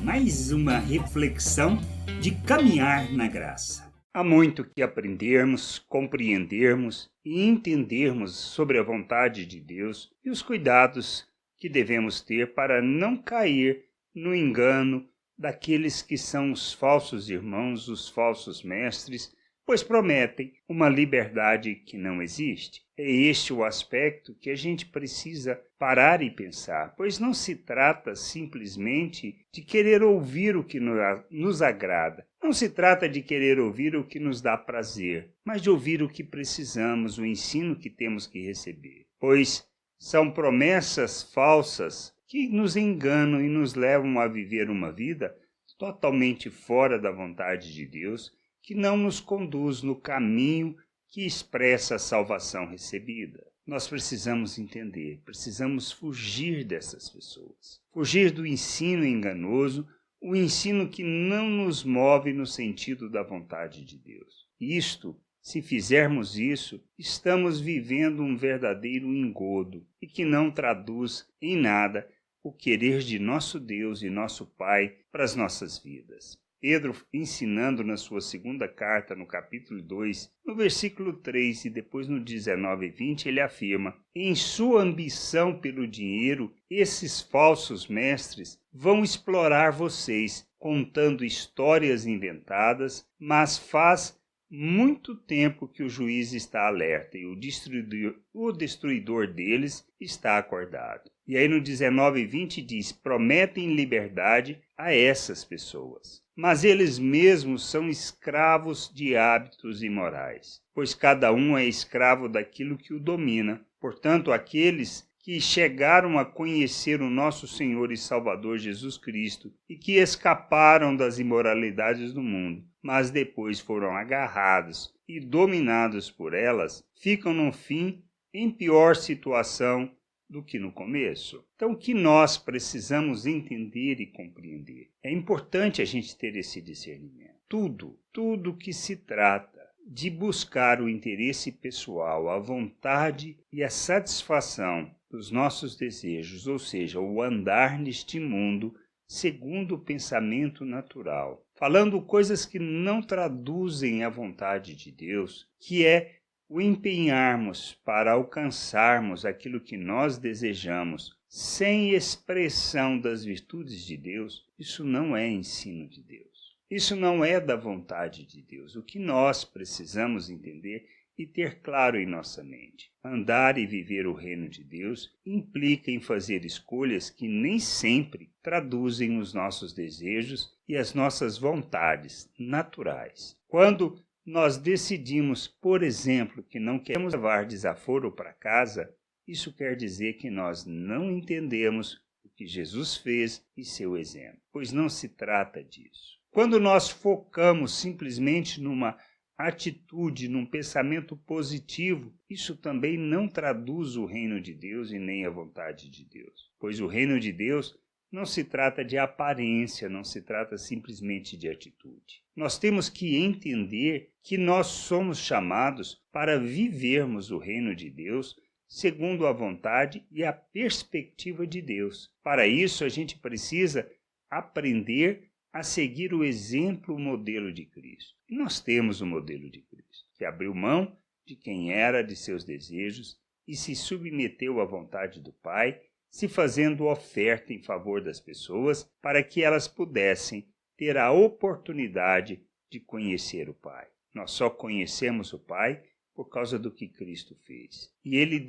mais uma reflexão de caminhar na graça. Há muito que aprendermos, compreendermos e entendermos sobre a vontade de Deus e os cuidados que devemos ter para não cair no engano daqueles que são os falsos irmãos, os falsos mestres, pois prometem uma liberdade que não existe. É este o aspecto que a gente precisa parar e pensar, pois não se trata simplesmente de querer ouvir o que nos agrada. Não se trata de querer ouvir o que nos dá prazer, mas de ouvir o que precisamos, o ensino que temos que receber. Pois são promessas falsas que nos enganam e nos levam a viver uma vida totalmente fora da vontade de Deus, que não nos conduz no caminho que expressa a salvação recebida. Nós precisamos entender, precisamos fugir dessas pessoas. Fugir do ensino enganoso, o ensino que não nos move no sentido da vontade de Deus. Se fizermos isso, estamos vivendo um verdadeiro engodo e que não traduz em nada o querer de nosso Deus e nosso Pai para as nossas vidas. Pedro, ensinando na sua segunda carta, no capítulo 2, no versículo 3 e depois no 19 e 20, ele afirma: em sua ambição pelo dinheiro, esses falsos mestres vão explorar vocês, contando histórias inventadas, mas faz muito tempo que o juiz está alerta e o destruidor deles está acordado. E aí no 19 e 20 diz: prometem liberdade a essas pessoas, mas eles mesmos são escravos de hábitos imorais, pois cada um é escravo daquilo que o domina. Portanto, aqueles que chegaram a conhecer o nosso Senhor e Salvador Jesus Cristo e que escaparam das imoralidades do mundo, mas depois foram agarrados e dominados por elas, ficam no fim em pior situação do que no começo. Então, o que nós precisamos entender e compreender? É importante a gente ter esse discernimento. Tudo que se trata de buscar o interesse pessoal, a vontade e a satisfação dos nossos desejos, ou seja, o andar neste mundo segundo o pensamento natural, falando coisas que não traduzem a vontade de Deus, que é o empenharmos para alcançarmos aquilo que nós desejamos, sem expressão das virtudes de Deus, isso não é ensino de Deus. Isso não é da vontade de Deus. O que nós precisamos entender e ter claro em nossa mente: andar e viver o reino de Deus implica em fazer escolhas que nem sempre traduzem os nossos desejos e as nossas vontades naturais. Quando nós decidimos, por exemplo, que não queremos levar desaforo para casa, isso quer dizer que nós não entendemos o que Jesus fez e seu exemplo, pois não se trata disso. Quando nós focamos simplesmente numa atitude, num pensamento positivo, isso também não traduz o reino de Deus e nem a vontade de Deus, pois o reino de Deus não se trata de aparência, não se trata simplesmente de atitude. Nós temos que entender que nós somos chamados para vivermos o reino de Deus segundo a vontade e a perspectiva de Deus. Para isso, a gente precisa aprender a seguir o exemplo, o modelo de Cristo. E nós temos o modelo de Cristo, que abriu mão de quem era, de seus desejos, e se submeteu à vontade do Pai, se fazendo oferta em favor das pessoas para que elas pudessem ter a oportunidade de conhecer o Pai. Nós só conhecemos o Pai por causa do que Cristo fez. E ele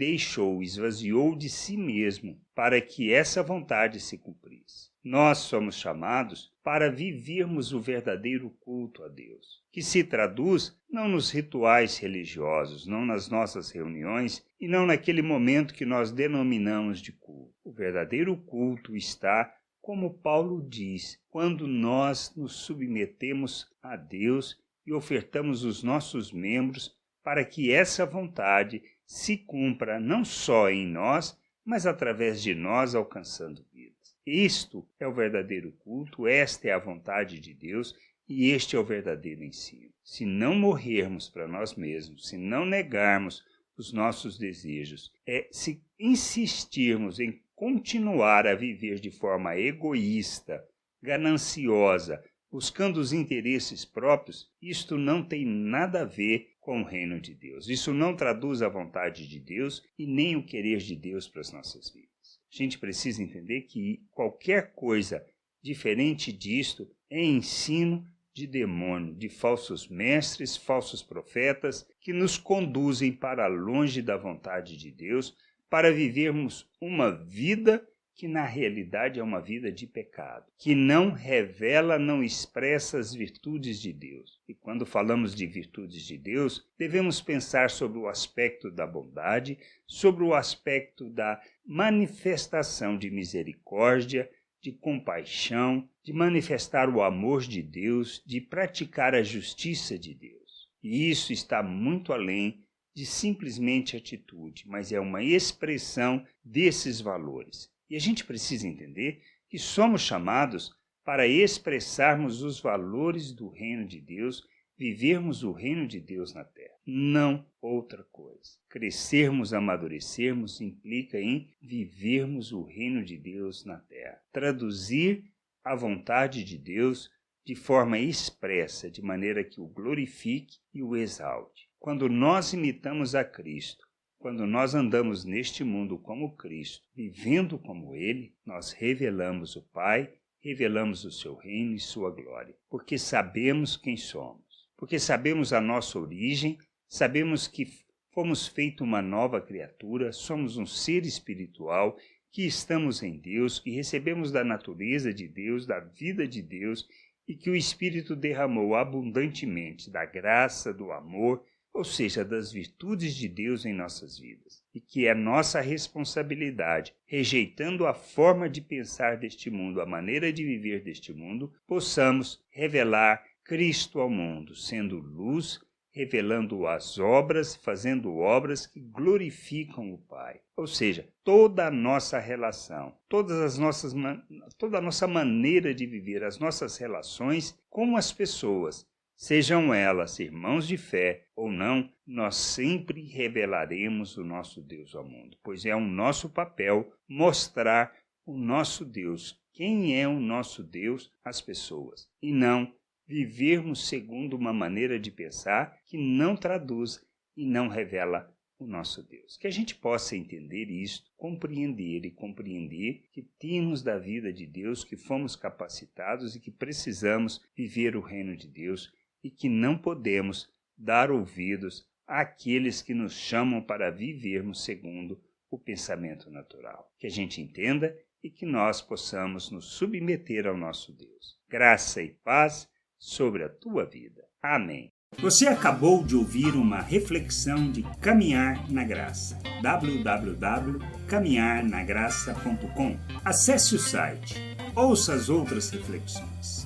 esvaziou de si mesmo para que essa vontade se cumprisse. Nós somos chamados para vivermos o verdadeiro culto a Deus, que se traduz não nos rituais religiosos, não nas nossas reuniões e não naquele momento que nós denominamos de culto. O verdadeiro culto está, como Paulo diz, quando nós nos submetemos a Deus e ofertamos os nossos membros para que essa vontade se cumpra não só em nós, mas através de nós alcançando vidas. Isto é o verdadeiro culto, esta é a vontade de Deus e este é o verdadeiro ensino. Se não morrermos para nós mesmos, se não negarmos os nossos desejos, se insistirmos em continuar a viver de forma egoísta, gananciosa, buscando os interesses próprios, isto não tem nada a ver com o reino de Deus. Isso não traduz a vontade de Deus e nem o querer de Deus para as nossas vidas. A gente precisa entender que qualquer coisa diferente disto é ensino de demônio, de falsos mestres, falsos profetas, que nos conduzem para longe da vontade de Deus, para vivermos uma vida que na realidade é uma vida de pecado, que não revela, não expressa as virtudes de Deus. E quando falamos de virtudes de Deus, devemos pensar sobre o aspecto da bondade, sobre o aspecto da manifestação de misericórdia, de compaixão, de manifestar o amor de Deus, de praticar a justiça de Deus. E isso está muito além de simplesmente atitude, mas é uma expressão desses valores. E a gente precisa entender que somos chamados para expressarmos os valores do reino de Deus, vivermos o reino de Deus na terra, não outra coisa. Crescermos, amadurecermos implica em vivermos o reino de Deus na terra. Traduzir a vontade de Deus de forma expressa, de maneira que o glorifique e o exalte. Quando nós imitamos a Cristo, quando nós andamos neste mundo como Cristo, vivendo como Ele, nós revelamos o Pai, revelamos o seu reino e sua glória, porque sabemos quem somos, porque sabemos a nossa origem, sabemos que fomos feitos uma nova criatura, somos um ser espiritual, que estamos em Deus, que recebemos da natureza de Deus, da vida de Deus, e que o Espírito derramou abundantemente da graça, do amor, ou seja, das virtudes de Deus em nossas vidas, e que é nossa responsabilidade, rejeitando a forma de pensar deste mundo, a maneira de viver deste mundo, possamos revelar Cristo ao mundo, sendo luz, revelando as obras, fazendo obras que glorificam o Pai. Ou seja, toda a nossa relação, toda a nossa maneira de viver, as nossas relações com as pessoas, sejam elas irmãos de fé ou não, nós sempre revelaremos o nosso Deus ao mundo, pois é o nosso papel mostrar o nosso Deus, quem é o nosso Deus às pessoas, e não vivermos segundo uma maneira de pensar que não traduz e não revela o nosso Deus. Que a gente possa entender isto, compreender que temos da vida de Deus, que fomos capacitados e que precisamos viver o reino de Deus, e que não podemos dar ouvidos àqueles que nos chamam para vivermos segundo o pensamento natural. Que a gente entenda e que nós possamos nos submeter ao nosso Deus. Graça e paz sobre a tua vida. Amém. Você acabou de ouvir uma reflexão de Caminhar na Graça. www.caminharnagraça.com. Acesse o site. Ouça as outras reflexões.